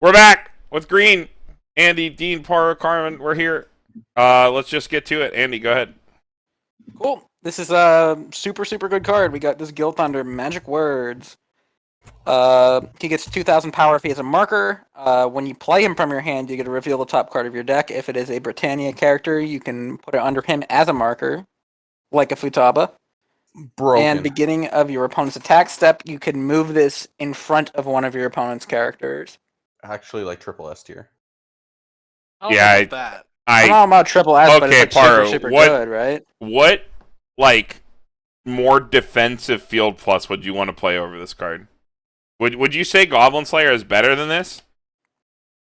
We're back with Green. Andy, Dean, Paru, Carmen, we're here. Let's just get to it. Andy, go ahead. Cool. This is a super good card. We got this Guild Thunder Magic Words. He gets 2,000 power if he has a marker. When you play him from your hand, you get to reveal the top card of your deck. If it is a Britannia character, you can put it under him as a marker, like a Futaba. Broken. And beginning of your opponent's attack step, you can move this in front of one of your opponent's characters. Actually, like triple S tier. Yeah, that. I'm all about triple S, but it's like Paru, super good, right? What, like, more defensive field plus would you want to play over this card? Would you say Goblin Slayer is better than this?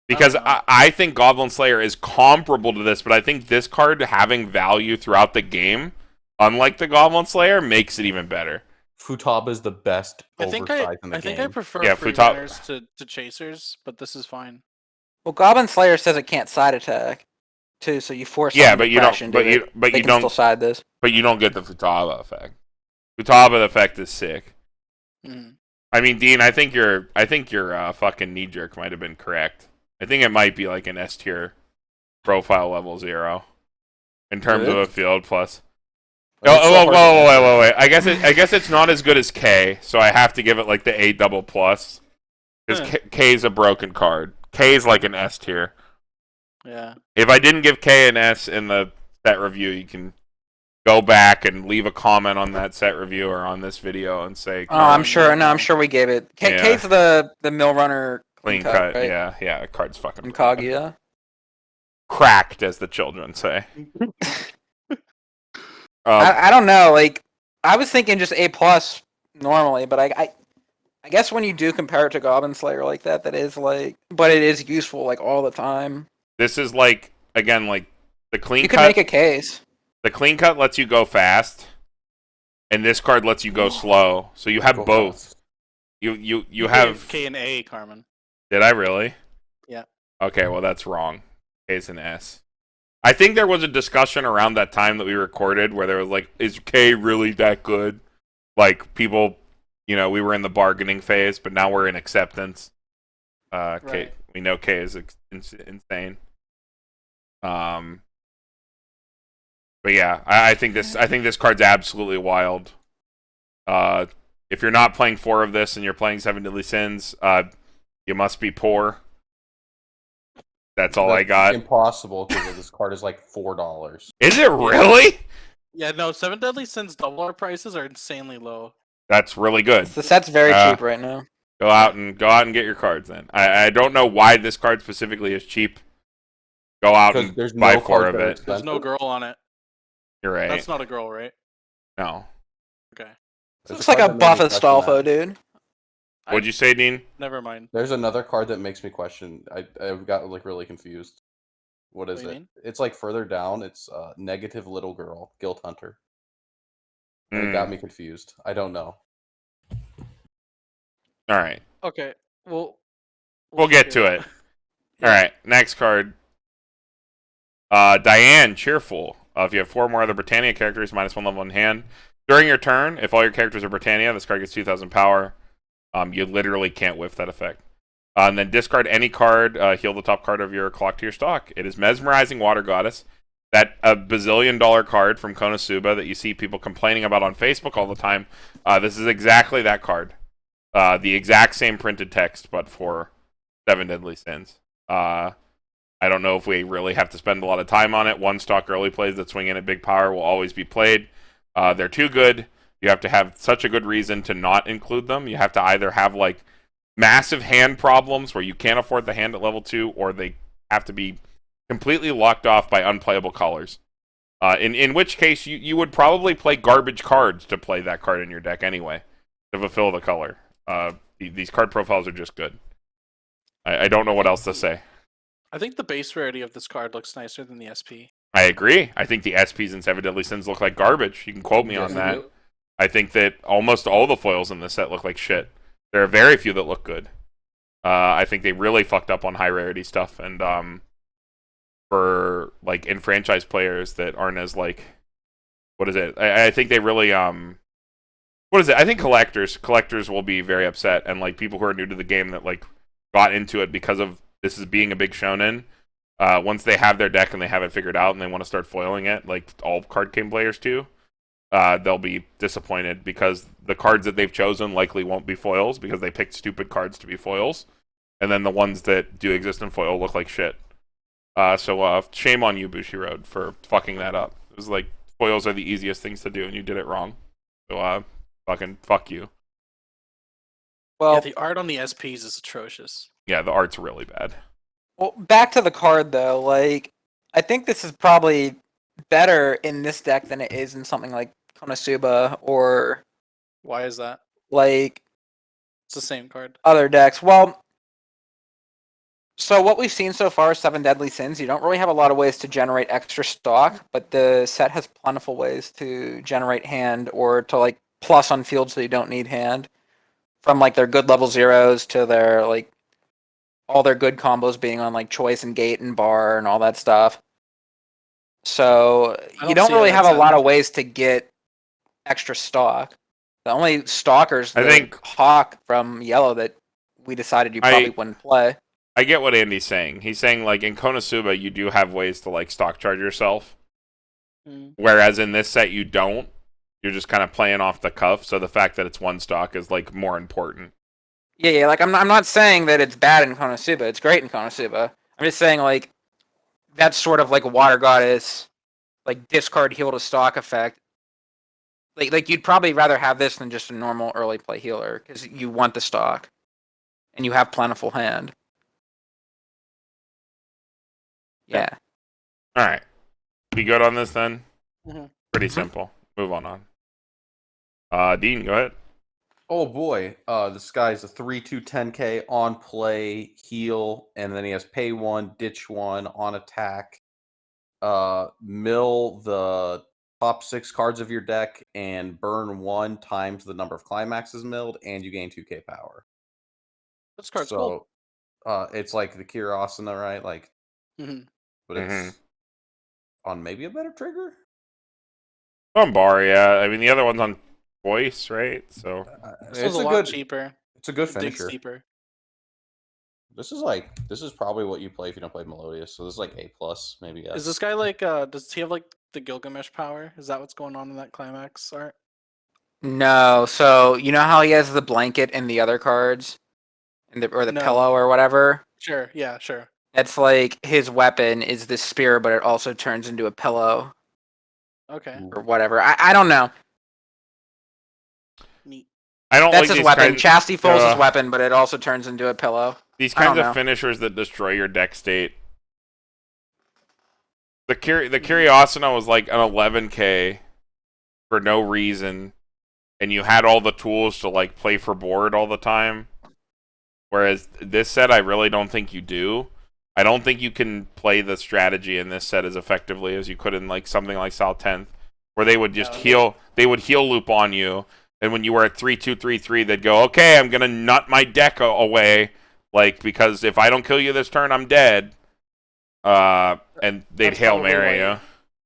Because I think Goblin Slayer is comparable to this, but I think this card having value throughout the game, unlike the Goblin Slayer, makes it even better. Futaba is the best oversize in the game. I think I prefer free runners to chasers, but this is fine. Well, Goblin Slayer says it can't side attack, too, so you force. Yeah, but you don't. But you don't still side this. But you don't get the Futaba effect. Futaba effect is sick. Mm. I mean, Dean, I think your fucking knee jerk might have been correct. I think it might be like an S tier profile level 0 in terms of a field plus. Wait. I guess it's not as good as K, so I have to give it like the A double plus. Because K's a broken card. K's like an S tier. Yeah. If I didn't give K an S in the set review, you can go back and leave a comment on that set review or on this video and say. Oh, I'm sure. No, I'm sure we gave it. K's the mill runner clean cut. Right? Yeah. The card's fucking Kaguya. Cracked, as the children say. I don't know. Like, I was thinking just A plus normally, but I guess when you do compare it to Goblin Slayer like that is like, but it is useful like all the time. This is like, again, like the clean cut. You could make a case. The clean cut lets you go fast, and this card lets you go slow. So you have both. You have K and A, Carmen. Did I really? Yeah. Okay, well that's wrong. K's an S. I think there was a discussion around that time that we recorded where there was like, is K really that good? Like, people, we were in the bargaining phase, but now we're in acceptance. Right. K, we know K is insane. But yeah, I think this card's absolutely wild. If you're not playing 4 of this and you're playing 7 Deadly Sins, you must be poor. That's all I got. Impossible, because this card is like $4. Is it really? Yeah, no. 7 Deadly Sins double prices are insanely low. That's really good. The set's very cheap right now. Go out and get your cards then. I don't know why this card specifically is cheap. Go out and buy 4 of it. There's no girl on it. You're right. That's not a girl, right? No. Okay. Looks like a buff Astolfo, dude. What'd you say, Dean? Never mind. There's another card that makes me question. I got like really confused. What is it? It's like further down. It's negative little girl, Guild Hunter. It got me confused. I don't know. All right. Okay. We'll get to it. All right. Next card. Diane, cheerful. If you have 4 more other Britannia characters, -1 level in hand. During your turn, if all your characters are Britannia, this card gets 2,000 power. You literally can't whiff that effect. And then discard any card, heal the top card of your clock to your stock. It is Mesmerizing Water Goddess. That a bazillion-dollar card from Konosuba that you see people complaining about on Facebook all the time. This is exactly that card. The exact same printed text, but for 7 Deadly Sins. I don't know if we really have to spend a lot of time on it. 1-stock early plays that swing in at big power will always be played. They're too good. You have to have such a good reason to not include them. You have to either have like massive hand problems where you can't afford the hand at level 2, or they have to be completely locked off by unplayable colors. In which case, you would probably play garbage cards to play that card in your deck anyway, to fulfill the color. These card profiles are just good. I don't know what else to say. I think the base rarity of this card looks nicer than the SP. I agree. I think the SPs in 7 Deadly Sins look like garbage. You can quote me on that. I think that almost all the foils in this set look like shit. There are very few that look good. I think they really fucked up on high rarity stuff, and for like enfranchised players that aren't as like, what is it? I think they really what is it? I think collectors will be very upset, and like people who are new to the game that like got into it because of this is being a big shonen. Once they have their deck and they have it figured out and they want to start foiling it, like all card game players do, they'll be disappointed because the cards that they've chosen likely won't be foils because they picked stupid cards to be foils, and then the ones that do exist in foil look like shit. So shame on you, Bushiroad, for fucking that up. It was like foils are the easiest things to do, and you did it wrong. So fucking fuck you. Well, Yeah, the art on the SPs is atrocious. Yeah, the art's really bad. well, back to the card though. Like, I think this is probably better in this deck than it is in something like Konosuba or Why is that? like It's the same card. other decks. Well, so what we've seen so far is Seven Deadly Sins. You don't really have a lot of ways to generate extra stock, but the set has plentiful ways to generate hand or to like plus on field so you don't need hand. From like their good level zeros to their like all their good combos being on like choice and gate and bar and all that stuff. So I you don't don't see really how have a that's lot that of ways to get extra stock. The only stalkers I the think- Hawk from Yellow that we decided you probably wouldn't play. I get what Andy's saying. He's saying like in Konosuba you do have ways to like stock charge yourself, whereas in this set you don't. You're just kind of playing off the cuff. So the fact that it's one stock is like more important. Yeah. Like I'm not saying that it's bad in Konosuba. It's great in Konosuba. I'm just saying like that's sort of like a Water Goddess, like discard heal to stock effect. Like you'd probably rather have this than just a normal early play healer because you want the stock, and you have plentiful hand. Yeah. All right, be good on this then. Mhm. Pretty simple. Move on. Dean, go ahead. Oh boy, this guy's a 3/2/10K on play, heal, and then he has pay 1, ditch 1 on attack. Mill the top 6 cards of your deck and burn 1 times the number of climaxes milled, and you gain 2k power. This card's cool. So, it's like the Kirasana, right? Like, Mhm. but it's on maybe a better trigger. On bar, yeah. I mean the other one's on voice, right? So This It's one's a a lot good. cheaper. It's a good It digs finisher. deeper. This is probably what you play if you don't play Melodious. So this is like A plus, maybe S. Is this guy like does he have like the Gilgamesh power? Is that what's going on in that Climax art? No, so you know how he has the blanket and the other cards, or the No. pillow or whatever. Sure, yeah, sure. That's like his weapon is the spear, but it also turns into a pillow Okay. or whatever. I don't know. Neat. I don't That's like his these weapon. kinds. Chastity Fool's his weapon, but it also turns into a pillow. These I don't kinds of know. finishers that destroy your deck state. The Curiosana was like an 11k for no reason, and you had all the tools to like play for board all the time. Whereas this set, I really don't think you do. I don't think you can play the strategy in this set as effectively as you could in like something like South 10th, where they would just No, heal. They would heal loop on you, and when you were at 3/2/3/3, they'd go, "Okay, I'm gonna nut my deck away, like because if I don't kill you this turn, I'm dead." And they'd That's Hail probably Mary why you.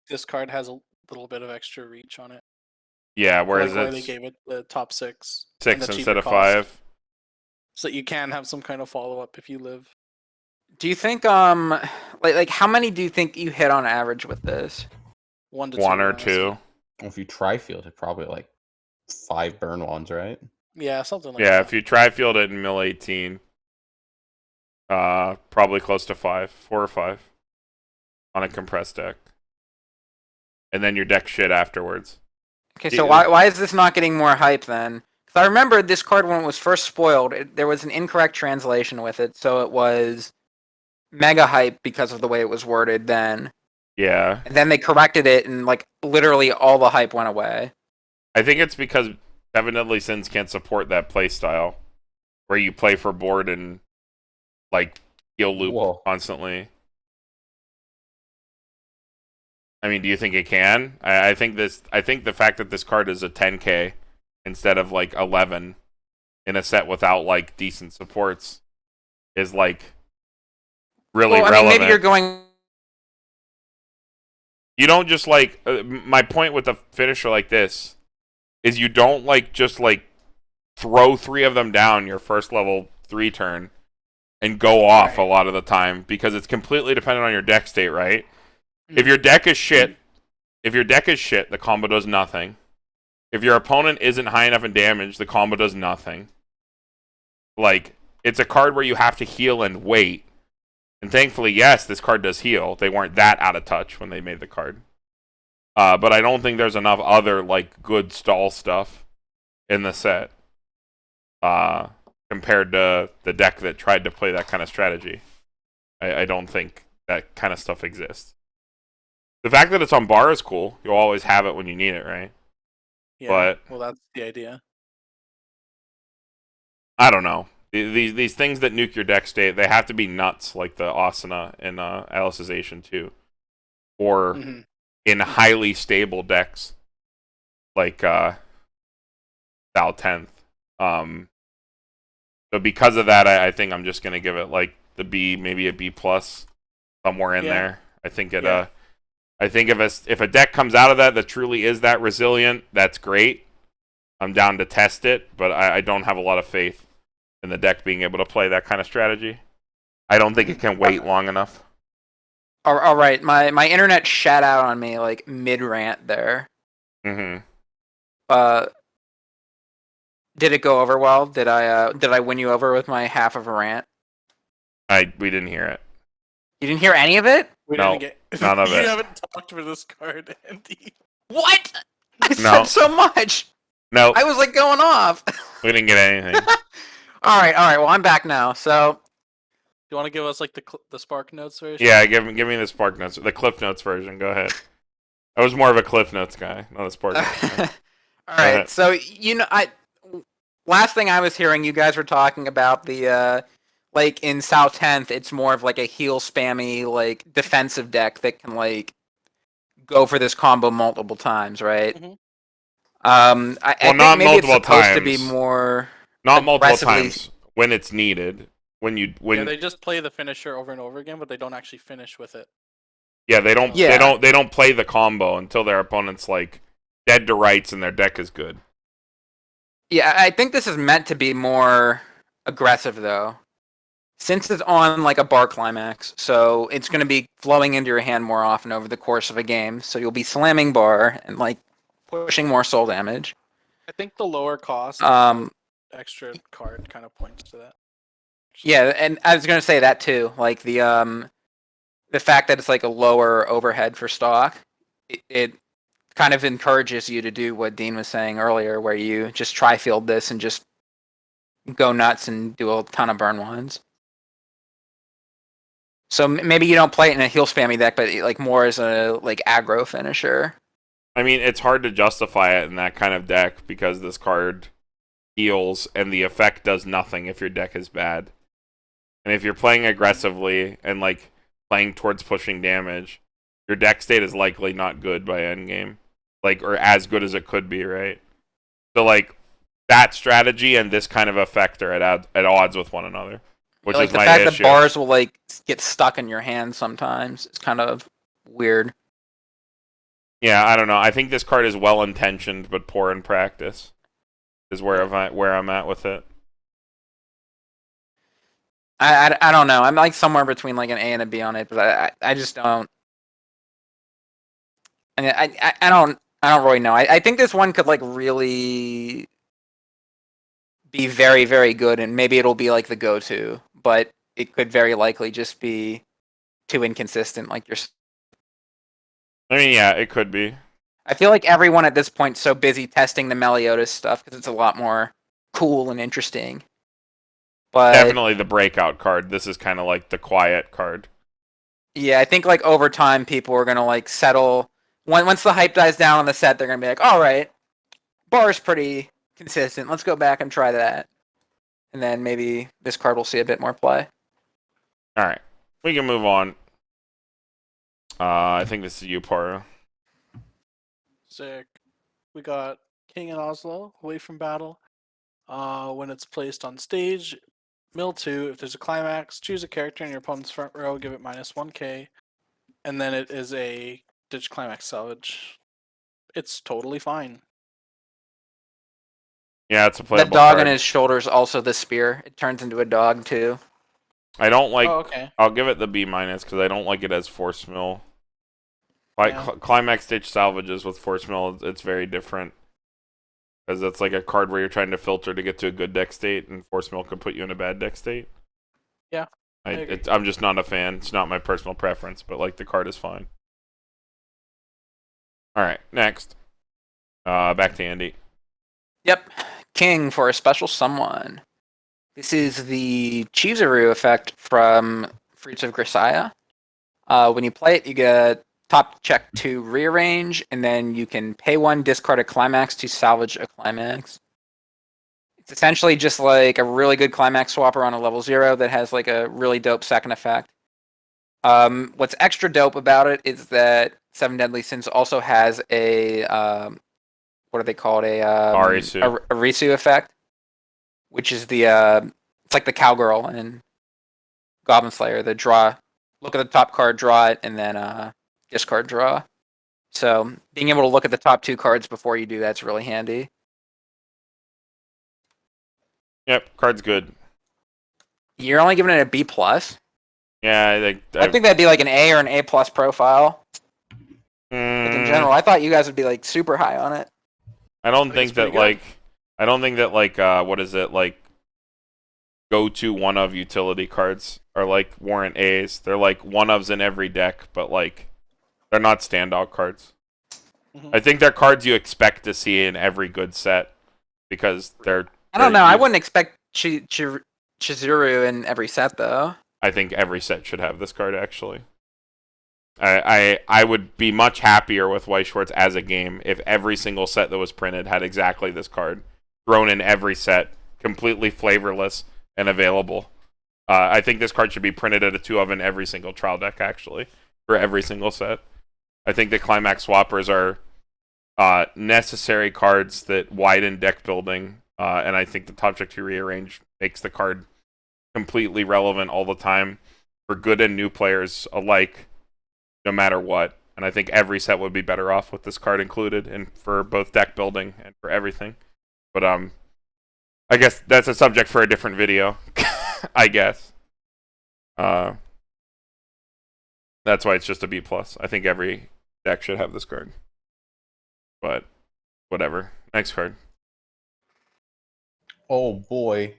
This card has a little bit of extra reach on it. Yeah, whereas Like why they it's gave it the top 6. and 6 the instead cheaper of cost, 5. So that you can have some kind of follow up if you live. Do you think like how many do you think you hit on average with this? 1 to 2. 1 or honestly. 2. Well, if you try field, it probably like 5 burn ones, right? Yeah, something like Yeah, that. if you try field it in mill 18, probably close to 5, 4 or 5 on a compressed deck, and then your deck shit afterwards. Okay, so why is this not getting more hype then? Because I remember this card when it was first spoiled, there was an incorrect translation with it, so it was mega hype because of the way it was worded then. Yeah, And then they corrected it, and like literally all the hype went away. I think it's because Seven Deadly Sins can't support that play style, where you play for board and like heal loop Whoa. constantly. I mean, do you think it can? I think the fact that this card is a 10k instead of like 11 in a set without like decent supports is like really Well, I mean, relevant. maybe you're going. You don't just like my point with a finisher like this is you don't like just like throw 3 of them down your first level 3 turn and go off Right. a lot of the time because it's completely dependent on your deck state, right? If your deck is shit, the combo does nothing. If your opponent isn't high enough in damage, the combo does nothing. Like, it's a card where you have to heal and wait. And thankfully, yes, this card does heal. They weren't that out of touch when they made the card. But I don't think there's enough other, like, good stall stuff in the set. Compared to the deck that tried to play that kind of strategy. I don't think that kind of stuff exists. The fact that it's on bar is cool. You'll always have it when you need it, right? Yeah. But well, that's the idea. I don't know. These things that nuke your deck state, they have to be nuts, like the Asana in Alicization 2. Or in highly stable decks, like Val 10th. So because of that, I think I'm just going to give it like the B, maybe a B+, somewhere in there. I think it. I think if a deck comes out of that truly is that resilient, that's great. I'm down to test it, but I don't have a lot of faith in the deck being able to play that kind of strategy. I don't think it can wait long enough. All right, my internet shat out on me like mid rant there. Mm-hmm. Did it go over well? Did I win you over with my half of a rant? We didn't hear it. You didn't hear any of it? No, none of you it. haven't talked for this card, Andy. What? I said so much. No, I was like going off. we didn't get anything. All right. Well, I'm back now. So, Do you want to give us like the Spark Notes version? Yeah, give me the Spark Notes, the Cliff Notes version. Go ahead. I was more of a Cliff Notes guy, not a Spark Notes guy. all right. So last thing I was hearing, you guys were talking about the like in South 10th, it's more of like a heal spammy like defensive deck that can like go for this combo multiple times, right? Mm-hmm. I think not maybe multiple it's supposed to times. be more not multiple times when it's needed. When they just play the finisher over and over again, but they don't actually finish with it. Yeah, they don't. Yeah. They don't play the combo until their opponent's like dead to rights and their deck is good. Yeah, I think this is meant to be more aggressive though. Since it's on like a bar climax, so it's going to be flowing into your hand more often over the course of a game. So you'll be slamming bar and like pushing more soul damage. I think the lower cost extra card kind of points to that. Yeah, and I was going to say that too. Like the fact that it's like a lower overhead for stock, it kind of encourages you to do what Dean was saying earlier, where you just try field this and just go nuts and do a ton of burn ones. So maybe you don't play it in a heal spammy deck, but like more as a like aggro finisher. I mean, it's hard to justify it in that kind of deck because this card heals and the effect does nothing if your deck is bad. And if you're playing aggressively and like playing towards pushing damage, your deck state is likely not good by endgame. Like, or as good as it could be, right? So like that strategy and this kind of effect are at odds with one another. Which like is the my fact issue. that bars will like get stuck in your hand sometimes. It's kind of weird. Yeah, I don't know. I think this card is well intentioned but poor in practice. Is where I'm at with it. I don't know. I'm like somewhere between like an A and a B on it, but I just don't. And I don't really know. I think this one could like really be very, very good, and maybe it'll be like the go-to, but it could very likely just be too inconsistent. Like you're. I mean, yeah, it could be. I feel like everyone at this point is so busy testing the Meliodas stuff because it's a lot more cool and interesting. But definitely the breakout card. This is kind of like the quiet card. Yeah, I think like over time, people are gonna like settle. Once the hype dies down on the set, they're gonna be like, "All right, bar's pretty consistent. Let's go back and try that." And then maybe this card will see a bit more play. All right, we can move on. I think this is you, Paru. Sick. We got King in Oslo, away from battle. When it's placed on stage, mill 2. If there's a climax, choose a character in your opponent's front row, give it -1k, and then it is a ditch climax salvage. It's totally fine. Yeah, it's a playable That dog card. on his shoulder is also the spear. It turns into a dog too. I don't like. Oh, okay. I'll give it the B- because I don't like it as force mill. Like Yeah. Climax Stitch salvages with force mill, it's very different. Because it's like a card where you're trying to filter to get to a good deck state, and force mill can put you in a bad deck state. Yeah, I agree. I'm just not a fan. It's not my personal preference, but like the card is fine. All right, next. Back to Andy. Yep. King for a special someone. This is the Chizuru effect from Fruits of Grisaya. When you play it, you get top check to rearrange, and then you can pay 1, discard a Climax to salvage a Climax. It's essentially just like a really good Climax swapper on a level 0 that has like a really dope second effect. What's extra dope about it is that Seven Deadly Sins also has a what do they call it? A Risu effect, which is the it's like the cowgirl in Goblin Slayer. The draw, look at the top card, draw it, and then discard draw. So being able to look at the top 2 cards before you do that's really handy. Yep, card's good. You're only giving it a B plus. Yeah, I think that'd be like an A or an A plus profile. Like in general, I thought you guys would be like super high on it. I don't think that like what is it, like go to one of utility cards are like warrant A's. They're like one ofs in every deck, but like they're not standout cards. Mhm. I think they're cards you expect to see in every good set because they're. I don't know. I wouldn't expect Chizuru in every set though. I think every set should have this card actually. I would be much happier with Weiss Schwarz as a game if every single set that was printed had exactly this card thrown in every set, completely flavorless and available. I think this card should be printed at a 2 of in every single trial deck actually for every single set. I think the Climax swappers are necessary cards that widen deck building, and I think the top check to rearrange makes the card completely relevant all the time for good and new players alike, no matter what. And I think every set would be better off with this card included, and for both deck building and for everything. But I guess that's a subject for a different video. I guess. That's why it's just a B plus. I think every deck should have this card. But whatever. Next card. Oh boy.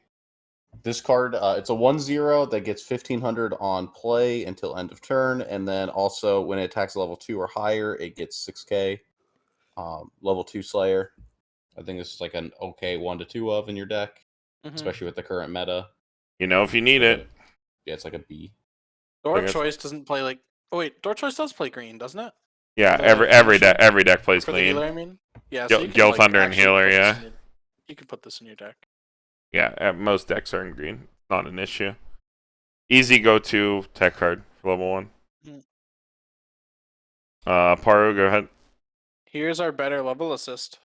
This card, it's a 1/0 that gets 1500 on play until end of turn, and then also when it attacks level 2 or higher, it gets 6k. Level 2 Slayer. I think this is like an okay 1 to 2 of in your deck, especially with the current meta. You know, if you need it. Yeah, it's like a B. Door Choice doesn't play like. Oh wait, Door Choice does play green, doesn't it? Yeah, every deck plays For clean. the healer, I mean. Yeah, so you can, Guild like, Thunder and actually healer, put this yeah. in your- You can put this in your deck. Yeah, most decks are in green. Not an issue. Easy go-to tech card for level 1. Paru, go ahead. Here's our better level assist.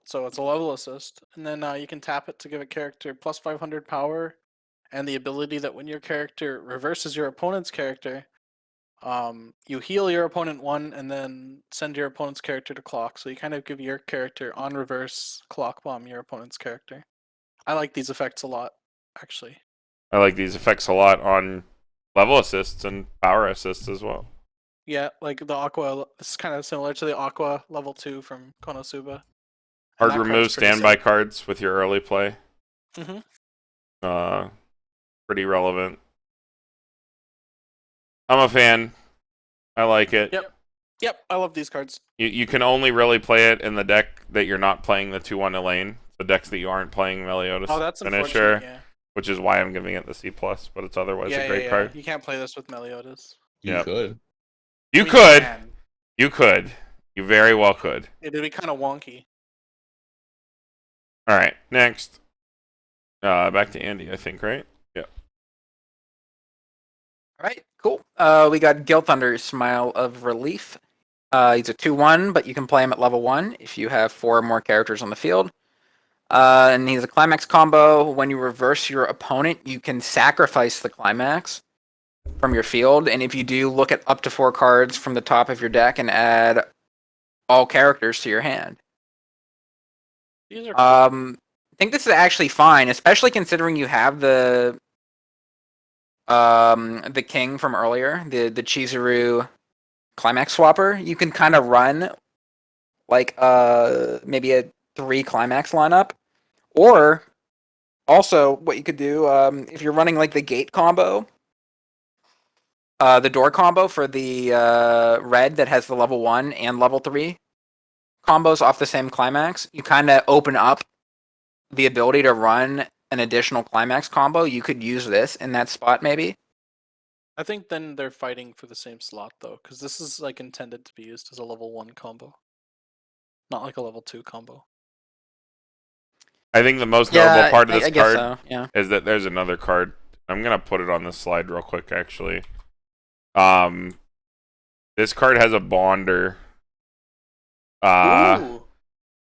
So it's a level assist, and then you can tap it to give a character plus 500 power, and the ability that when your character reverses your opponent's character, you heal your opponent 1 and then send your opponent's character to clock. So you kind of give your character on reverse clock bomb your opponent's character. I like these effects a lot, actually. I like these effects a lot on level assists and power assists as well. Yeah, like the Aqua, this is kind of similar to the Aqua level 2 from Konosuba. Hard remove standby cards with your early play. Pretty relevant. I'm a fan. I like it. Yep, I love these cards. You can only really play it in the deck that you're not playing the 2/1 Elaine. The decks that you aren't playing Meliodas Finisher, yeah. which is why I'm giving it the C+, but it's otherwise a great card. You can't play this with Meliodas. You could. You could. You could. You very well could. It'd be kind of wonky. All right, next. Back to Andy, I think, right? Yeah. All right, cool. We got Guild Thunder, Smile of Relief. He's a 2/1, but you can play him at level 1 if you have 4 or more characters on the field. And he's a Climax combo. When you reverse your opponent, you can sacrifice the Climax from your field. And if you do, look at up to 4 cards from the top of your deck and add all characters to your hand. These are cool. I think this is actually fine, especially considering you have the the king from earlier, the Chizuru Climax swapper, you can kind of run like maybe a 3 Climax lineup, or also what you could do if you're running like the gate combo, the door combo for the red that has the level 1 and level 3 combos off the same Climax, you kind of open up the ability to run an additional Climax combo. You could use this in that spot maybe. I think then they're fighting for the same slot though, because this is like intended to be used as a level 1 combo, not like a level 2 combo. I think the most notable part of this guess card so, yeah. is that there's another card. I'm gonna put it on this slide real quick, actually. This card has a bonder. Ooh.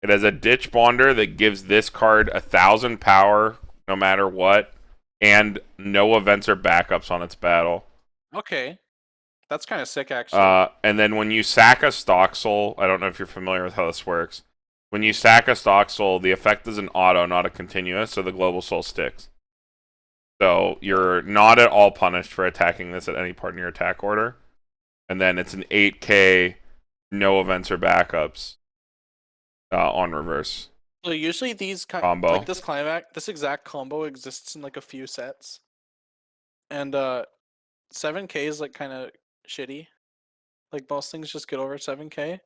It has a ditch bonder that gives this card 1,000 power no matter what, and no events or backups on its battle. Okay, that's kind of sick actually. And then when you sack a stock soul, I don't know if you're familiar with how this works. When you sack a stock soul, the effect is an auto, not a continuous, so the global soul sticks. So you're not at all punished for attacking this at any part in your attack order. And then it's an 8k, no events or backups on reverse. So usually these Combo. like this climax, this exact combo exists in like a few sets, and 7k is like kind of shitty. Like most things just get over 7k.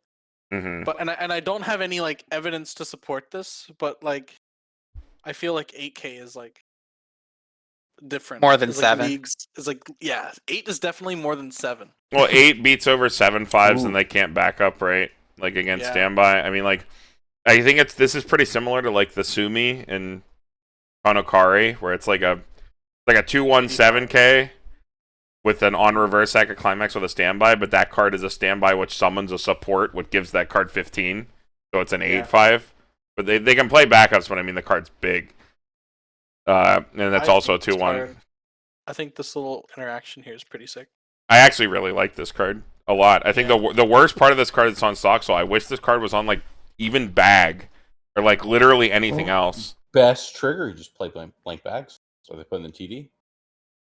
Mm-hmm. But and I don't have any like evidence to support this, but like I feel like 8k is like different. More than It's, 7. Like, leagues is like 8 is definitely more than 7. Well, 8 beats over 7/5s, Ooh. and they can't back up, right? Like against Yeah. standby. I mean, like, I think this is pretty similar to like the Sumi in Konokari, where it's like a 2/17k with an on reverse sack of climax with a standby, but that card is a standby which summons a support, which gives that card 15. So it's an 8/5. But they can play backups, but I mean the card's big. And that's also a 2/1. I think this little interaction here is pretty sick. I actually really like this card a lot. I think the worst part of this card that's on stock, so I wish this card was on like even bag or like literally anything else. Best trigger, you just play blank bags. So they put in the TD.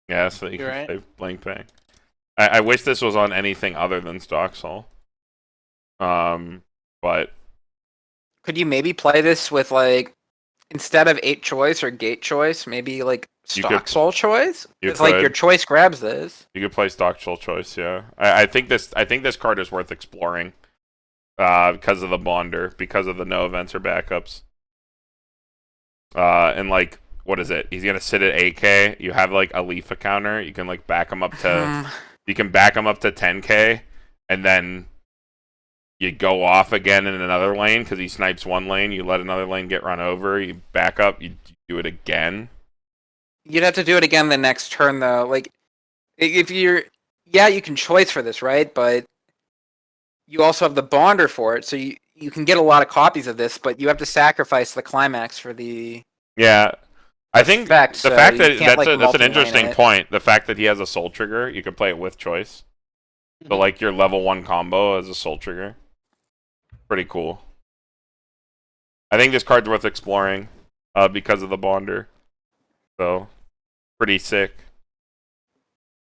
Yeah, so you You're can right. play blank bag. I wish this was on anything other than stock soul. But Could you maybe play this with like instead of 8 choice or gate choice, maybe like You stock could- soul choice? you It's like could. your choice grabs this. you could play stock soul choice, yeah. I think this card is worth exploring. Because of the bonder, because of the no events or backups. And like, what is it? He's gonna sit at 8k. You have like a Leafa counter. You can like back him up to. You can back him up to 10k, and then you go off again in another lane because he snipes one lane. You let another lane get run over. You back up. You do it again. You'd have to do it again the next turn though. Like if you're you can choice for this, right? But you also have the bonder for it, so you can get a lot of copies of this, but you have to sacrifice the climax for the Yeah. I think effect, the so fact you that can't, like, that's an multi-lane interesting it. point. The fact that he has a soul trigger, you can play it with choice. So like your level 1 combo as a soul trigger. Pretty cool. I think this card's worth exploring because of the bonder. So pretty sick.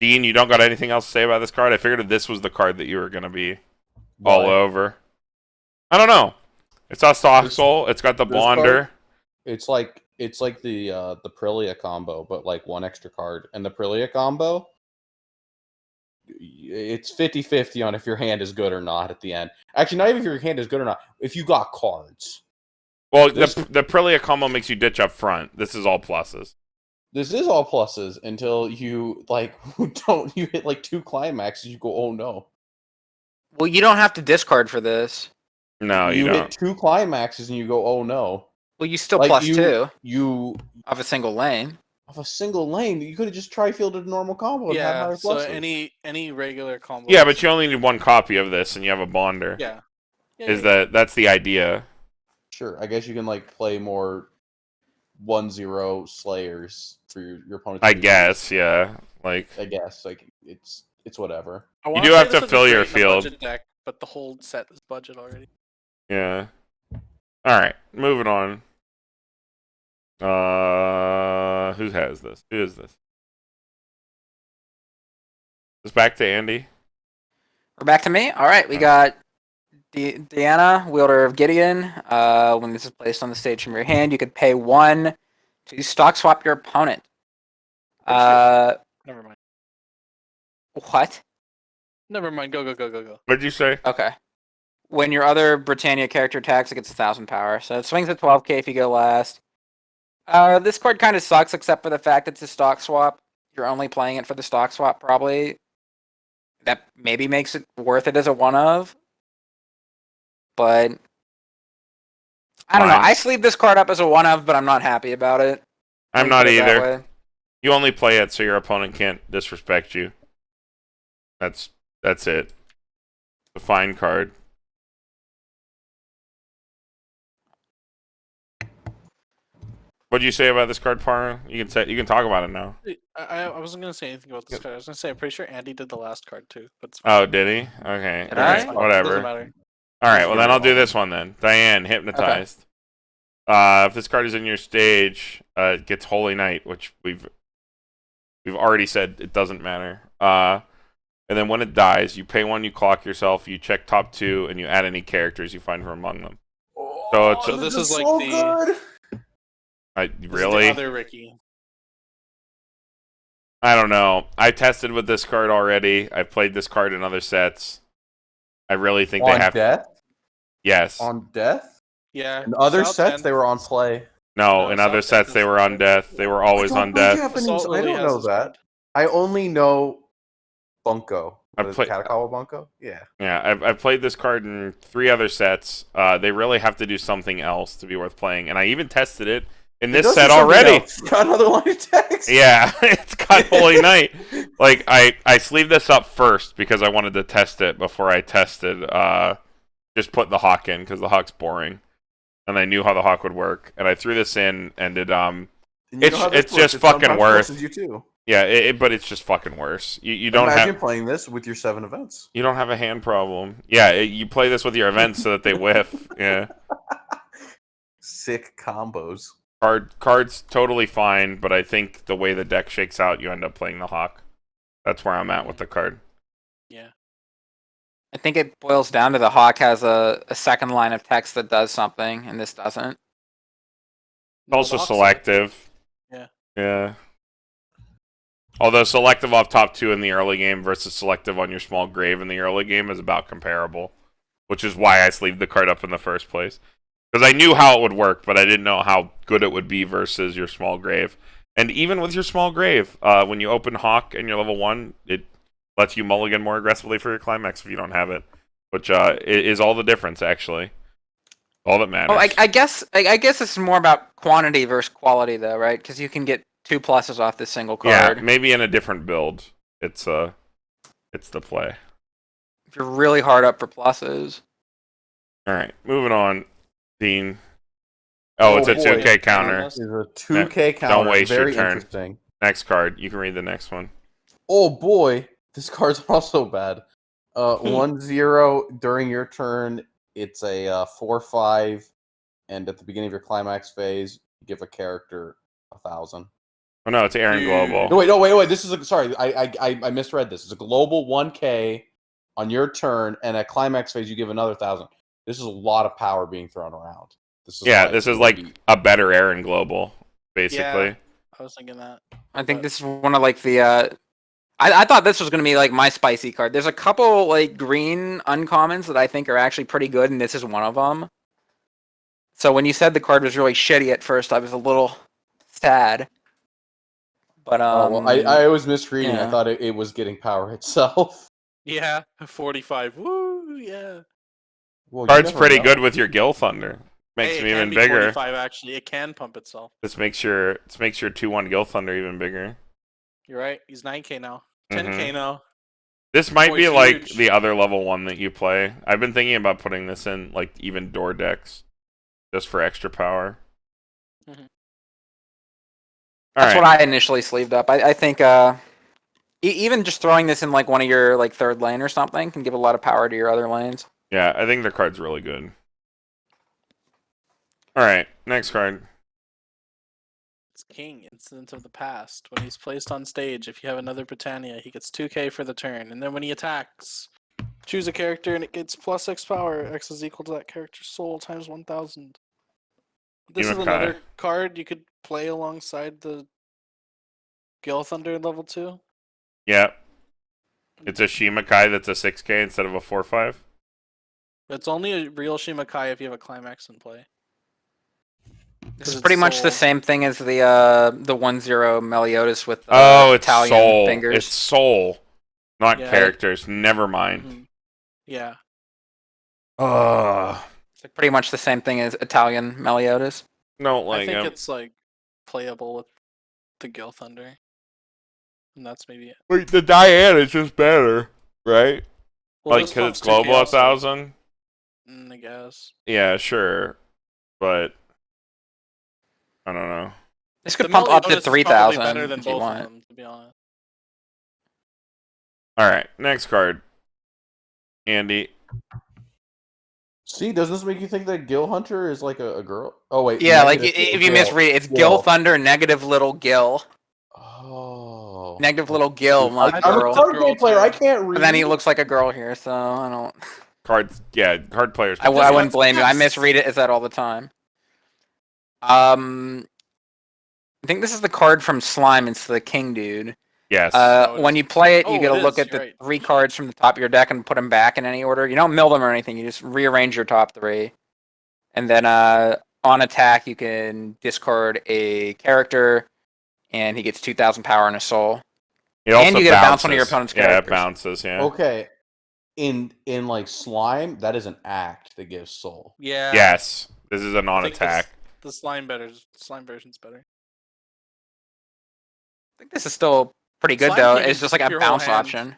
Dean, you don't got anything else to say about this card? I figured this was the card that you were gonna be all Why? over. I don't know. It's a stock This- soul. It's got the this bonder. card- It's like the Aprilia combo, but like one extra card. And the Aprilia combo, it's 50-50 on if your hand is good or not at the end. Actually, not even if your hand is good or not. If you got cards. Well, This- the Aprilia combo makes you ditch up front. This is all pluses. This is all pluses until you you hit like 2 climaxes. You go, oh no. Well, you don't have to discard for this. No, you hit don't. 2 climaxes and you go, oh no. Well, you still Like, plus you- 2 You of a single lane. off a single lane, you could have just tri-fielded a normal combo and had Yeah, higher so pluses. any regular combo. Yeah, but you only need one copy of this, and you have a bonder. yeah. That's the idea? Sure, I guess you can like play more 1-0 slayers for your opponent. I guess, yeah. Like, I guess like it's whatever. I You wanna do say have this to would be fill your great in a field. budget deck, but the whole set is budget already. yeah. All right, moving on. Who has this? Who is this? It's back to Andy. We're back to me. All right, we got Diana, wielder of Gideon. When this is placed on the stage from your hand, you could pay 1 to stock swap your opponent. Never mind. What? Never mind. Go. What'd you say? Okay. When your other Britannia character attacks, it gets 1,000 power. So it swings at 12k if you go last. This card kind of sucks, except for the fact it's a stock swap. You're only playing it for the stock swap, probably. That maybe makes it worth it as a one of. But I don't know. Fine. I sleeve this card up as a one of, but I'm not happy about it. I'm Let me not put it that either. way. You only play it so your opponent can't disrespect you. That's it. The fine card. What'd you say about this card, Paru? You can talk about it now. I wasn't gonna say anything about this card. I was gonna say I'm pretty sure Andy did the last card too. But it's Oh, did he? Okay. Did All I? right. It's fine. Whatever. Doesn't matter. All right. Well, then I'll do this one then. Diane, hypnotized. If this card is in your stage, it gets Holy Night, which we've already said it doesn't matter. And then when it dies, you pay 1, you clock yourself, you check top 2, and you add any characters you find from among them. So it's So this is like so the good. this is the really. other Ricky. I don't know. I tested with this card already. I've played this card in other sets. I really think they On have. death? Yes. On death? Yeah. In other South sets, End- they were on play. No, No, in other South End sets they is were on the- death. They were always on death. Japanese. Assault I Lily don't has know this that. card. I only know Bunko. I What is play- it, Katakawa Bunko? Yeah. Yeah, I've played this card in 3 other sets. They really have to do something else to be worth playing, and I even tested it in this It does set do something already. else. It's got another line of text. Yeah, it's got Holy Night. Like I sleeved this up first because I wanted to test it before I tested. Just put the Hawk in because the Hawk's boring, and I knew how the Hawk would work, and I threw this in, and it And you know how this it's works. just It fucking sometimes worth. forces You too. Yeah, but it's just fucking worse. You don't Imagine have playing this with your 7 events. you don't have a hand problem. Yeah, you play this with your events so that they whiff. Yeah. Sick combos. Card's totally fine, but I think the way the deck shakes out, you end up playing the Hawk. That's where I'm at with the card. Yeah. I think it boils down to the Hawk has a second line of text that does something, and this doesn't. Also The Hawk's selective. Yeah. Yeah. Although selective off top 2 in the early game versus selective on your small grave in the early game is about comparable, which is why I sleeved the card up in the first place. Because I knew how it would work, but I didn't know how good it would be versus your small grave. And even with your small grave, when you open Hawk and you're level 1, it lets you mulligan more aggressively for your Climax if you don't have it, which is all the difference, actually. All that matters. Oh, I guess it's more about quantity versus quality, though, right? Because you can get 2 pluses off this single card. Yeah, maybe in a different build, it's the play. If you're really hard up for pluses. All right, moving on. Dean. Oh, it's a boy. 2K counter. It's a 2K counter. Don't waste your Very turn. interesting. Next card. You can read the next one. Oh boy, this card's also bad. 1-0 during your turn. It's a 4/5, and at the beginning of your climax phase, you give a character 1,000. Oh no, it's Aaron Global. No, wait. This is sorry. I misread this. It's a global 1K on your turn, and at climax phase, you give another 1,000. This is a lot of power being thrown around. This is like a better Aaron Global, basically. Yeah. I was thinking that. I think this is one of like the. I thought this was gonna be like my spicy card. There's a couple like green uncommons that I think are actually pretty good, and this is one of them. So when you said the card was really shitty at first, I was a little sad. But I was misreading. yeah. I thought it was getting power itself. Yeah. 45. Woo. Yeah. Well, you Card's never pretty know. good with your Gil Thunder. Makes Hey, him it can even be bigger. 45 actually. It can pump itself. This makes your 2/1 Gil Thunder even bigger. You're right. He's 9k now. 10k now. This might be Boy's like huge. the other level 1 that you play. I've been thinking about putting this in like even door decks, just for extra power. Mhm. That's what I initially sleeved up. I think even just throwing this in like one of your like third lane or something can give a lot of power to your other lanes. Yeah, I think the card's really good. All right, next card. It's King, Incident of the Past. When he's placed on stage, if you have another Britannia, he gets 2k for the turn. And then when he attacks, choose a character and it gets plus X power. X is equal to that character's soul times 1000. This is another card you could play alongside the Gale Thunder level 2. Yeah. It's a Shimakai that's a 6k instead of a 4/5. It's only a real Shimakai if you have a Climax in play. This is pretty much the same thing as the 1/0 Meliodas with the it's Italian soul. fingers. It's soul, not characters. Never mind. Mm-hmm. Yeah. It's like pretty much the same thing as Italian Meliodas. Don't like I think him. it's like playable with the Gale Thunder. And that's maybe it. Wait, the Diane is just better, right? Well, Like, because it's global 1,000? I guess. Yeah, sure. But, I don't know. This could pump up to 3,000 better than if you both want. of them, to be honest. Alright, next card. Andy. See, does this make you think that Gil Hunter is like a girl? Oh wait, Yeah, like if you misread it, it's Gil Thunder, negative little Gil. Oh. Negative little Gil, not I'm girl. a card game player. I can't read. But then he looks like a girl here, so I don't. Card players. I wouldn't blame you. I misread it as that all the time. I think this is the card from Slime. It's the King dude. Yes. When you play it, you get to it look is, at the right. 3 cards from the top of your deck and put them back in any order. You don't mill them or anything. You just rearrange your top 3. And then on attack, you can discard a character, and he gets 2,000 power and a soul. And you get to bounce one of your opponent's characters. Yeah, it bounces, yeah. Okay. In like Slime, that is an act that gives soul. Yeah. Yes. This is a I think non-attack. The Slime version's better. I think this is still pretty good, Slime though. King It's is just like a your whole bounce hand. option.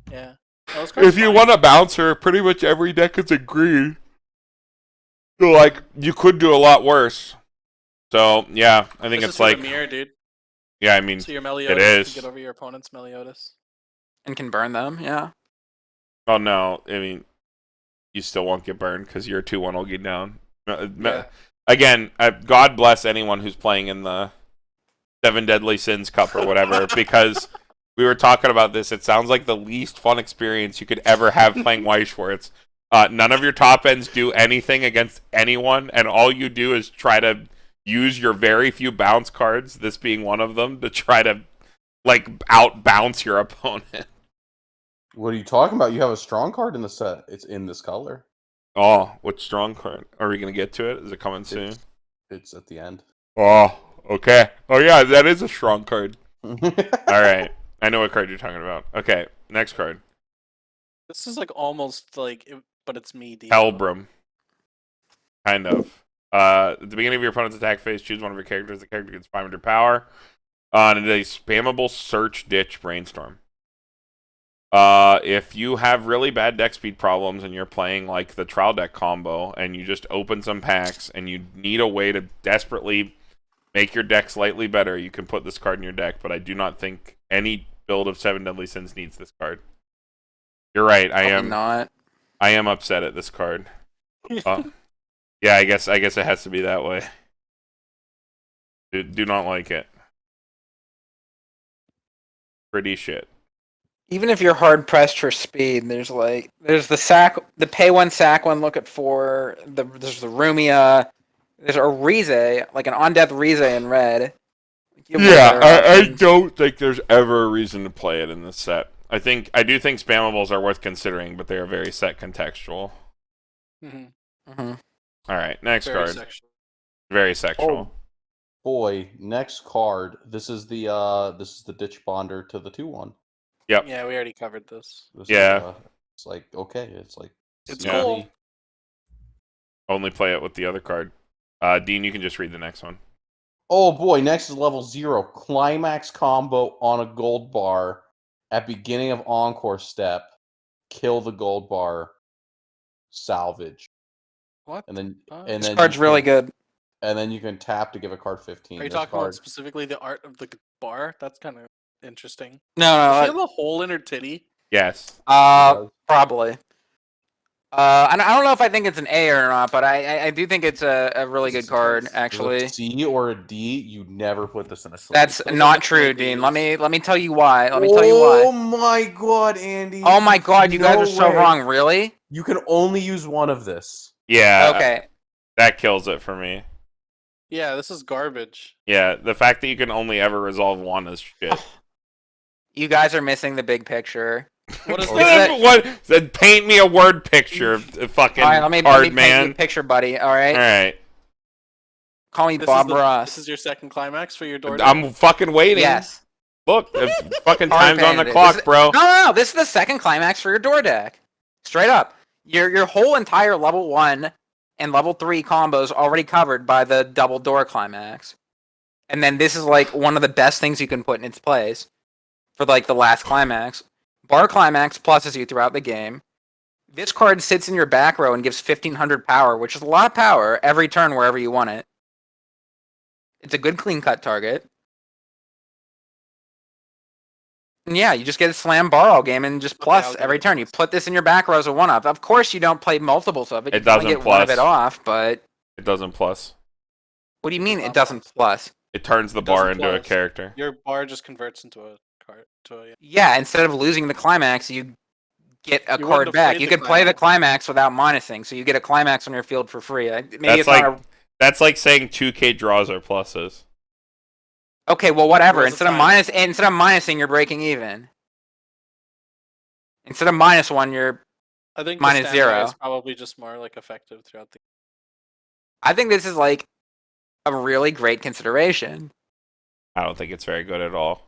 Yeah. If you want a bouncer, pretty much every deck is agreed. So, like, you could do a lot worse. So, yeah, I think This it's is for like... the mirror, dude. Yeah, I mean, So your Meliodas is. can get over your opponent's Meliodas. And can burn them, yeah. oh no, I mean, you still won't get burned because your 2/1 will get down. Yeah. Again, God bless anyone who's playing in the 7 Deadly Sins Cup or whatever, because we were talking about this. It sounds like the least fun experience you could ever have playing Weiss Schwarz. None of your top ends do anything against anyone, and all you do is try to use your very few bounce cards, this being one of them, to try to, like, out-bounce your opponent. What are you talking about? You have a strong card in the set. It's in this color. Oh, what strong card? Are we going to get to it? Is it coming soon? It's at the end. Oh, okay. Oh, yeah, that is a strong card. All right. I know what card you're talking about. Okay, next card. This is like almost like, but it's me, D. Elbrum. Kind of. At the beginning of your opponent's attack phase, choose one of your characters. The character gets 500 power. And it is a spammable search ditch brainstorm. If you have really bad deck speed problems and you're playing like the trial deck combo and you just open some packs and you need a way to desperately make your deck slightly better, you can put this card in your deck, but I do not think any build of 7 Deadly Sins needs this card. You're right, I am upset at this card. Yeah, I guess it has to be that way. Do not like it. Pretty shit. Even if you're hard pressed for speed, there's the pay 1 sack one. Look at 4. There's the Rumia. There's a Rize, like an on death Rize in red. I don't think there's ever a reason to play it in this set. I do think spammables are worth considering, but they are very set contextual. Mm-hmm. All right, next Very card. sexual. Very sexual. Oh boy, next card. This is the ditch bonder to the 2/1. Yep. Yeah, we already covered this. It's like okay. It's like It's Yeah. cool. Only play it with the other card. Dean, you can just read the next one. Oh boy, next is level 0. Climax combo on a gold bar. At beginning of Encore step, kill the gold bar, salvage. What? And then This card's really good. And then you can tap to give a card 15. Are you talking about specifically the art of the bar? That's kind of interesting. No, Does she have a hole in her titty? Yes. probably. I don't know if I think it's an A or not, but I do think it's a really good card, actually. A C or a D, you never put this in a sleeve. That's Those are not the true, Bs. Dean. Let me tell you why. Let me tell you why. Oh my god, Andy. Oh my god, you guys No are so way. wrong. Really? You can only use one of this. Yeah. Okay. That kills it for me. Yeah, this is garbage. Yeah, the fact that you can only ever resolve one is shit. You guys are missing the big picture. What is Or- this? What? Then paint me a word picture of the fucking All right, let me card paint you man. a picture, buddy. All right. All right, Call me This Bob is Ross. This is your second climax for your door. I'm fucking waiting. Yes. Look, the fucking Hard time's on the painted. clock, This is- bro. No. This is the second climax for your door deck. Straight up. Your whole entire level 1 and level 3 combos already covered by the double door climax. And then this is like one of the best things you can put in its place for like the last climax. Bar climax pluses you throughout the game. This card sits in your back row and gives 1500 power, which is a lot of power every turn wherever you want it. It's a good clean cut target. And yeah, you just get a slam bar all game and just Okay, plus I'll give every it a turn. You plus. put this in your back row as a one up. Of course, you don't play multiples of it. It You only doesn't get one of plus. it off. But It doesn't plus. what do you mean It's it not doesn't plus? It turns the It bar doesn't into a plus. character. Your bar just converts into a card. Yeah, instead of losing the climax, you get a You wouldn't card have back. played You the could play the climax without minusing, so you get a climax on your field for free. Maybe That's it's like not that's like saying 2K draws are pluses. okay. Well, whatever. Where's the Instead of minusing, you're breaking even. Instead of -1, you're. I think Minus the standby 0. is probably just more like effective throughout the. I think this is like a really great consideration. I don't think it's very good at all.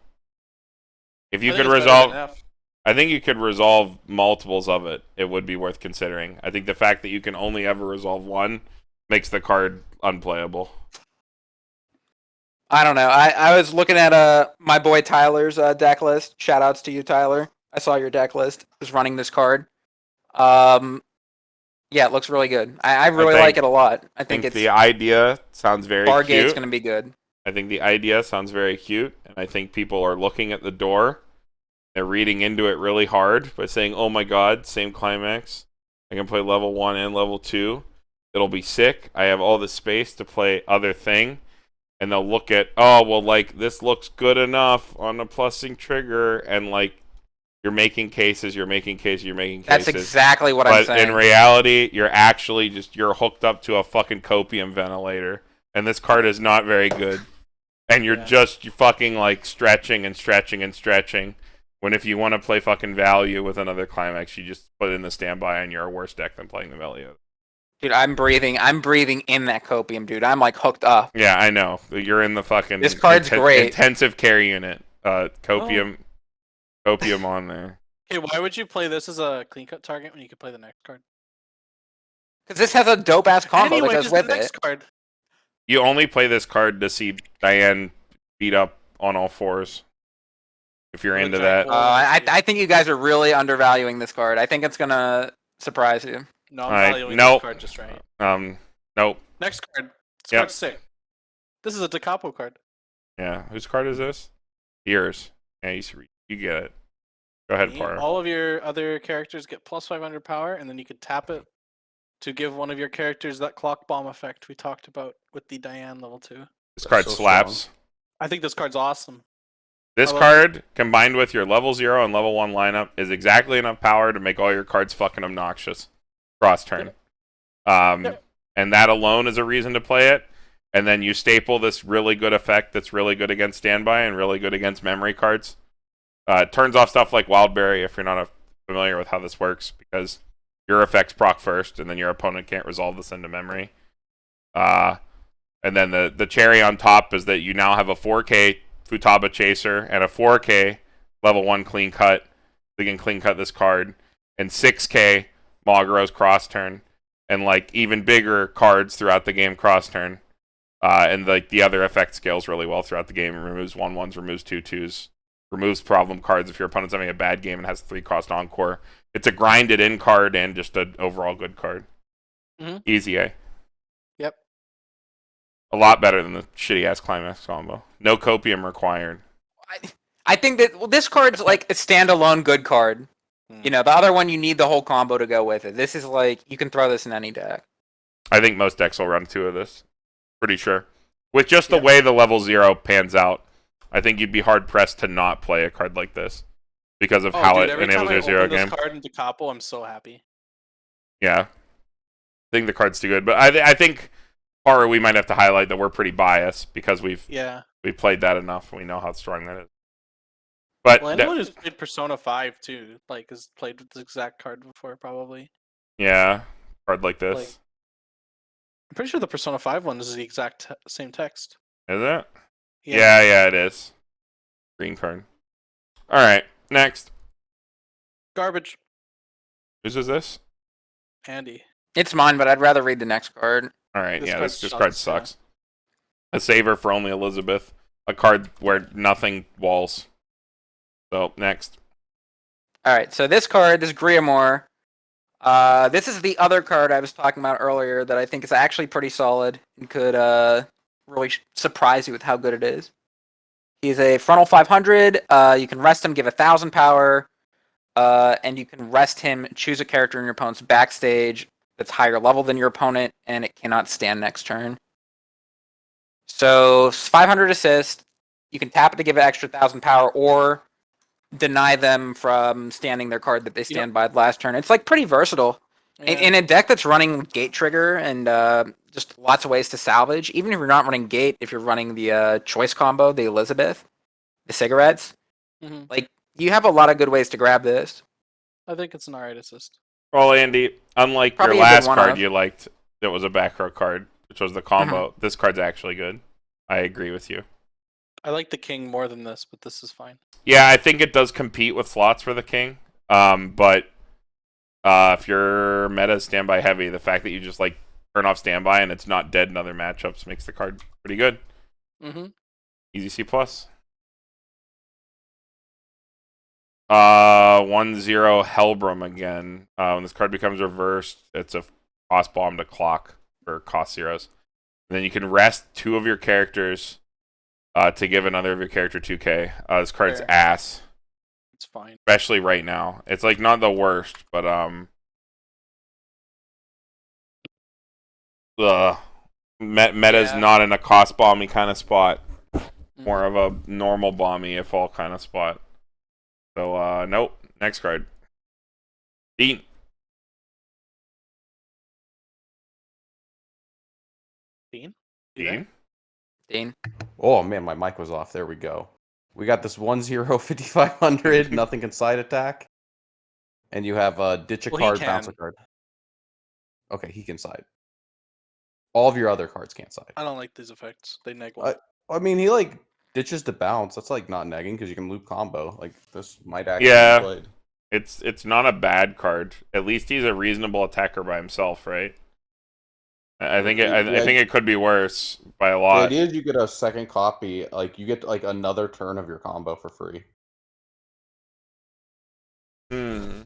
If you I could think it's better than resolve, F. I think you could resolve multiples of it. It would be worth considering. I think the fact that you can only ever resolve one makes the card unplayable. I don't know. I was looking at my boy Tyler's deck list. Shout outs to you, Tyler. I saw your deck list. Was running this card. Yeah, it looks really good. I really think- like it a lot. I I think think it's the idea sounds very bar cute. gate's gonna be good. I think the idea sounds very cute, and I think people are looking at the door. They're reading into it really hard by saying, "Oh my God, same climax. I can play level 1 and level 2. It'll be sick. I have all the space to play other thing." And they'll look at, "Oh, well, like, this looks good enough on a plussing trigger," and, like, you're making cases. That's exactly what I'm But saying. in reality, you're hooked up to a fucking copium ventilator, and this card is not very good. And you're fucking, like, stretching and stretching and stretching. When if you want to play fucking value with another climax, you just put it in the standby, and you're a worse deck than playing the value. Dude, I'm breathing in that copium, dude. I'm like hooked up. Yeah, I know. You're in the fucking This card's great. intensive care unit. Copium on there. Okay, why would you play this as a clean cut target when you could play the next card? Because this has a dope ass combo Anyway, that goes just the with next it. card. You only play this card to see Diane beat up on all fours. If you're With into giant that. hole. I think you guys are really undervaluing this card. I think it's gonna surprise you. No, I'm Alright, valuing nope. this card just right. Nope. Next card. This Yep. card's sick. This is a Da Capo card. Yeah. Whose card is this? Yours. Yeah, you get it. Go ahead, Paru. All of your other characters get plus 500 power, and then you could tap it to give one of your characters that clock bomb effect we talked about with the Diane level 2. This card so slaps. I think this card's awesome. This I love card, combined with your level 0 and level 1 lineup, is exactly enough power to make all your cards fucking obnoxious. Cross turn. And that alone is a reason to play it. And then you staple this really good effect that's really good against standby and really good against memory cards. It turns off stuff like Wildberry if you're not familiar with how this works, because your effects proc first, and then your opponent can't resolve this into memory. And then the cherry on top is that you now have a 4K Futaba Chaser and a 4K level 1 clean cut. You can clean cut this card. And 6K Magro's cross turn. And like even bigger cards throughout the game cross turn. And like the other effect scales really well throughout the game. It removes 1/1s, removes 2/2s, removes problem cards if your opponent's having a bad game and has 3-cost Encore. It's a grinded in card and just an overall good card. Mhm. Easy A. Yep. A lot better than the shitty ass Climax combo. No copium required. I think that this card's like a standalone good card. You know, the other one you need the whole combo to go with it. This is like you can throw this in any deck. I think most decks will run 2 of this. Pretty sure. With just the way the level 0 pans out, I think you'd be hard pressed to not play a card like this because of how it enables your 0 game. This card into Capo, I'm so happy. Yeah, I think the card's too good, but I think Paru we might have to highlight that we're pretty biased because we've played that enough. We know how strong that is. But anyone who's played Persona 5 too, like, has played with this exact card before, probably. Yeah, card like this. I'm pretty sure the Persona 5 one is the exact same text. Is it? Yeah, it is. Green card. All right, next. Garbage. Whose is this? Andy. It's mine, but I'd rather read the next card. All right, this card sucks. A saver for only Elizabeth. A card where nothing walls. So, next. All right, so this card, this Griamore, this is the other card I was talking about earlier that I think is actually pretty solid and could really surprise you with how good it is. He's a frontal 500. You can rest him, give 1,000 power, and you can rest him, choose a character in your opponent's backstage that's higher level than your opponent, and it cannot stand next turn. So 500 assist. You can tap it to give it extra 1,000 power, or deny them from standing their card that they stand by last turn. It's like pretty versatile. Yeah. In a deck that's running Gate Trigger and just lots of ways to salvage, even if you're not running Gate, if you're running the choice combo, the Elizabeth, the cigarettes, like you have a lot of good ways to grab this. I think it's an alright assist. Well, Andy, unlike your last card you liked, that was a back row card, which was the combo, this card's actually good. I agree with you. I like the king more than this, but this is fine. Yeah, I think it does compete with slots for the king. But if your meta is standby heavy, the fact that you just like turn off standby and it's not dead in other matchups makes the card pretty good. Easy C+. 1-0 Helbram again. When this card becomes reversed, it's a cost bomb to clock for cost zeros. And then you can rest 2 of your characters to give another of your character 2k. This card's ass. It's fine. Especially right now. It's like not the worst, but meta's not in a cost bomby kind of spot. More of a normal bomby if all kind of spot. So nope. Next card. Dean. Dean. Oh man, my mic was off. There we go. We got this 1-0 5500, nothing can side attack. And you have ditch a card, bounce a card. Okay, he can side. All of your other cards can't side. I don't like these effects. They neg one. I mean, he like ditches to bounce. That's like not negging because you can loop combo. Like this might actually be played. It's not a bad card. At least he's a reasonable attacker by himself, right? I think it could be worse by a lot. The idea is you get a second copy, like you get like another turn of your combo for free. Do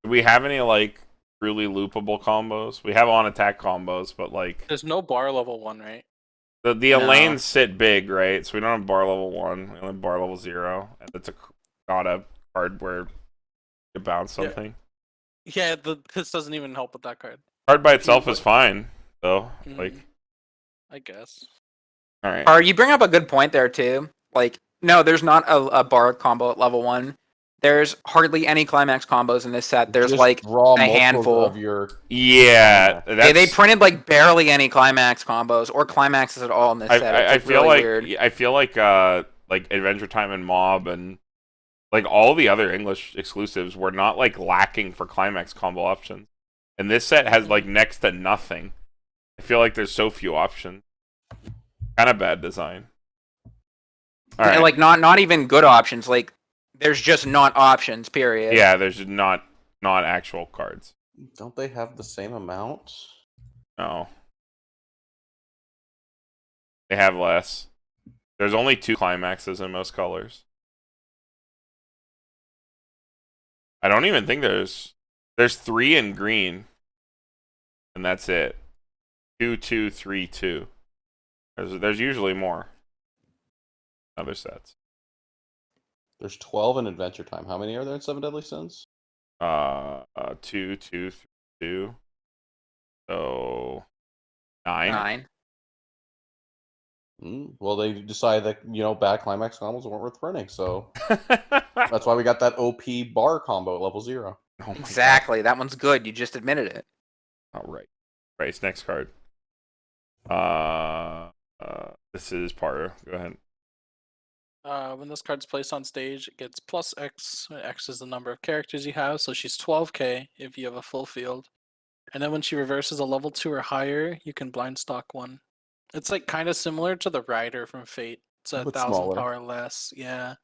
we have any like truly loopable combos? We have on attack combos, but like there's no bar level 1, right? The lanes sit big, right? So we don't have bar level 1. We only have bar level 0, and it's not a card where you bounce something. Yeah, this doesn't even help with that card. Card by itself is fine, though. Like, I guess. All right. You bring up a good point there too. Like, no, there's not a bar combo at level 1. There's hardly any Climax combos in this set. There's just like a handful of your. Yeah, they printed like barely any Climax combos or Climaxes at all in this set. I feel really like weird. I feel like Adventure Time and Mob and like all the other English exclusives were not like lacking for Climax combo options. And this set has like next to nothing. I feel like there's so few options. Kind of bad design. All right. Like not even good options. Like there's just not options. Period. Yeah, there's just not actual cards. Don't they have the same amount? No. They have less. There's only 2 Climaxes in most colors. I don't even think there's 3 in green, and that's it. 2, 2, 3, 2. There's usually more. Other sets. There's 12 in Adventure Time. How many are there in Seven Deadly Sins? 2, 2, 2. So 9. Well, they decided that bad climax combos weren't worth printing, so that's why we got that OP bar combo at level 0. Oh my Exactly. That one's good. You just admitted it. God. All right. Right. Next card. This is Paru. Go ahead. When this card's placed on stage, it gets plus X. X is the number of characters you have, so she's 12k if you have a full field. And then when she reverses a level 2 or higher, you can blind stock one. It's like kind of similar to the Rider from Fate. It's a But 1,000 smaller. power less, yeah.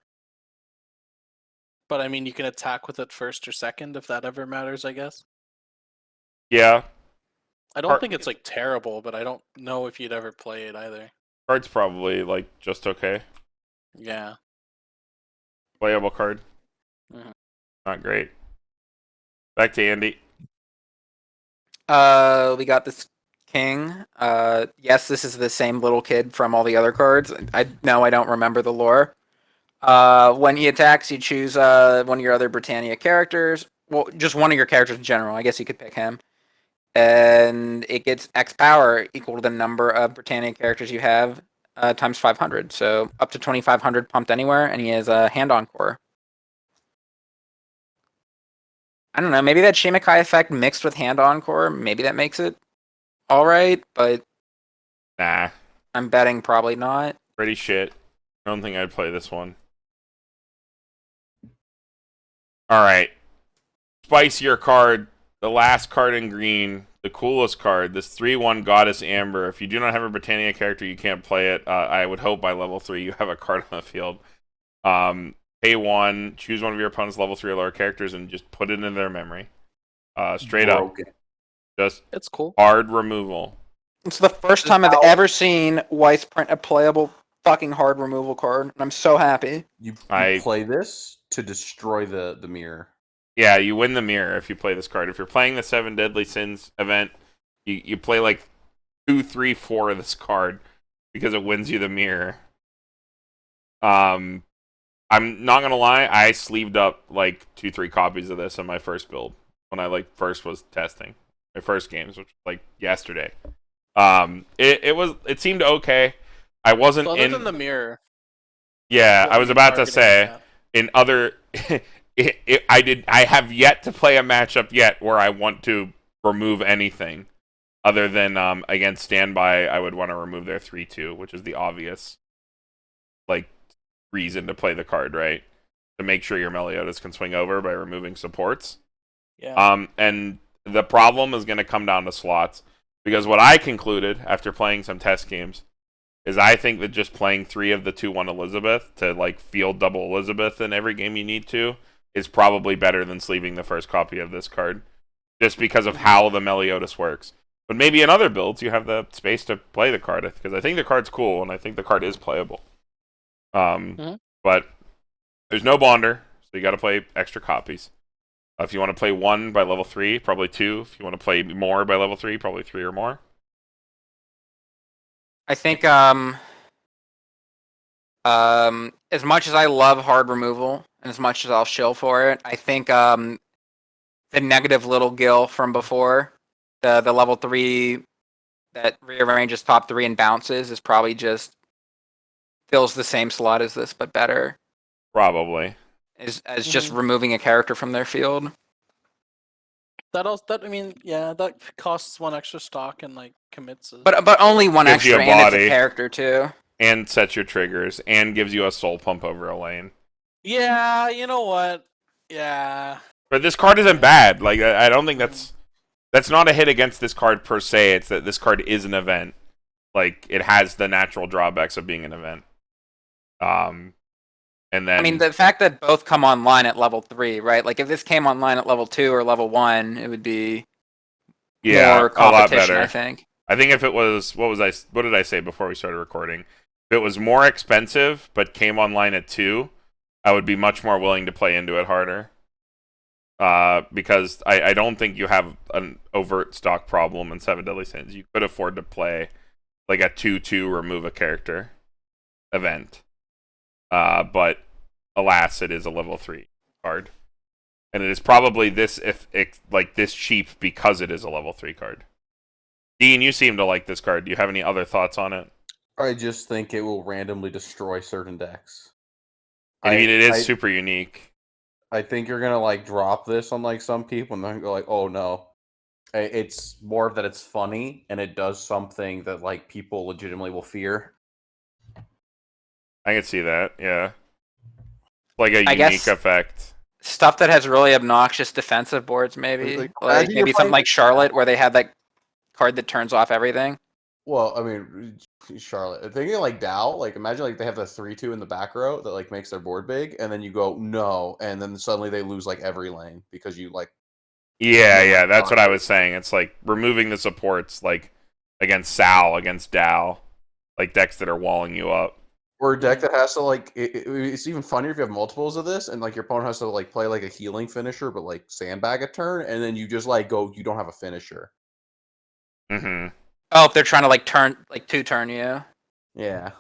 But I mean, you can attack with it first or second if that ever matters, I guess. Yeah. I don't think it's like terrible, but I don't know if you'd ever play it either. Card's probably like just okay. Yeah. Playable card. Not great. Back to Andy. We got this king. Yes, this is the same little kid from all the other cards. I don't remember the lore. When he attacks, you choose one of your other Britannia characters. Well, just one of your characters in general. I guess you could pick him. And it gets X power equal to the number of Britannia characters you have times 500. So up to 2,500 pumped anywhere, and he has a hand encore. I don't know. Maybe that Shimikai effect mixed with hand encore, maybe that makes it all right. But Nah. I'm betting probably not. Pretty shit. I don't think I'd play this one. Alright. Spicier card. The last card in green. The coolest card. This 3/1 Goddess Amber. If you do not have a Britannia character, you can't play it. I would hope by level 3 you have a card on the field. Pay 1. Choose one of your opponent's level 3 or lower characters and just put it in their memory. Straight Broken. up. Just It's cool. hard removal. It's the first time I've ever seen Weiss print a playable fucking hard removal card, and I'm so happy. You play this to destroy the mirror. Yeah, you win the mirror if you play this card. If you're playing the 7 Deadly Sins event, you play like 2, 3, 4 of this card because it wins you the mirror. I'm not gonna lie, I sleeved up like 2, 3 copies of this in my first build when I first was testing my first games, which was like yesterday. It seemed okay. I wasn't So other than the mirror. Yeah, what I were was you about to targeting say with in other. I have yet to play a matchup yet where I want to remove anything other than against Standby. I would want to remove their 3/2, which is the obvious reason to play the card, right? To make sure your Meliodas can swing over by removing supports. Yeah. And the problem is going to come down to slots, because what I concluded after playing some test games is I think that just playing 3 of the 2/1 Elizabeth to field double Elizabeth in every game you need to is probably better than sleeving the first copy of this card, just because of how the Meliodas works. But maybe in other builds you have the space to play the card, because I think the card's cool and I think the card is playable. But there's no bonder, so you got to play extra copies. If you want to play 1 by level 3, probably 2. If you want to play more by level 3, probably 3 or more. I think as much as I love hard removal and as much as I'll shill for it, I think the negative little Gil from before, the level 3 that rearranges top 3 and bounces, is probably just fills the same slot as this but better. Probably. As just removing a character from their field. That costs 1 extra stock and commits. But only 1 Gives you extra, a and it's body. a character too. And sets your triggers, and gives you a soul pump over a lane. Yeah, you know what? Yeah. But this card isn't bad. I don't think that's not a hit against this card per se. It's that this card is an event. It has the natural drawbacks of being an event. And then I mean, the fact that both come online at level 3, right? If this came online at level 2 or level 1, it would be more competition, a lot better. I think. I think if it was what did I say before we started recording? If it was more expensive but came online at 2, I would be much more willing to play into it harder. Because I don't think you have an overt stock problem in 7 Deadly Sins. You could afford to play a 2/2 remove a character event. But alas, it is a level 3 card. And it is probably this cheap because it is a level 3 card. Dean, you seem to like this card. Do you have any other thoughts on it? I just think it will randomly destroy certain decks. I mean, it is super unique. I think you're gonna like drop this on like some people and then go like, oh no. It's more of that it's funny and it does something that like people legitimately will fear. I can see that, yeah. Like a unique effect. Stuff that has really obnoxious defensive boards, maybe. Like maybe something like Charlotte, where they have that card that turns off everything. Well, I mean, Charlotte. Thinking like Dow, like imagine like they have the 3/2 in the back row that like makes their board big, and then you go no, and then suddenly they lose like every lane because you like. Yeah, that's what I was saying. It's like removing the supports, like against Sal, against Dow, like decks that are walling you up. Or a deck that has to like, it's even funnier if you have multiples of this, and like your opponent has to like play like a healing finisher, but like sandbag a turn, and then you just like go, you don't have a finisher. Mm-hmm. Oh, if they're trying to like two-turn you. Yeah.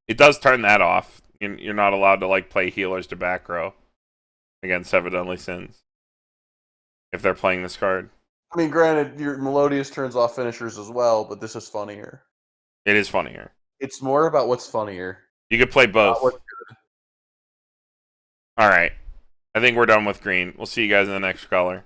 It does turn that off. You're not allowed to like play healers to back row against Seven Deadly Sins if they're playing this card. I mean, granted, your Melodious turns off finishers as well, but this is funnier. It is funnier. It's more about what's funnier. You could play both. What's good. All right. I think we're done with green. We'll see you guys in the next color.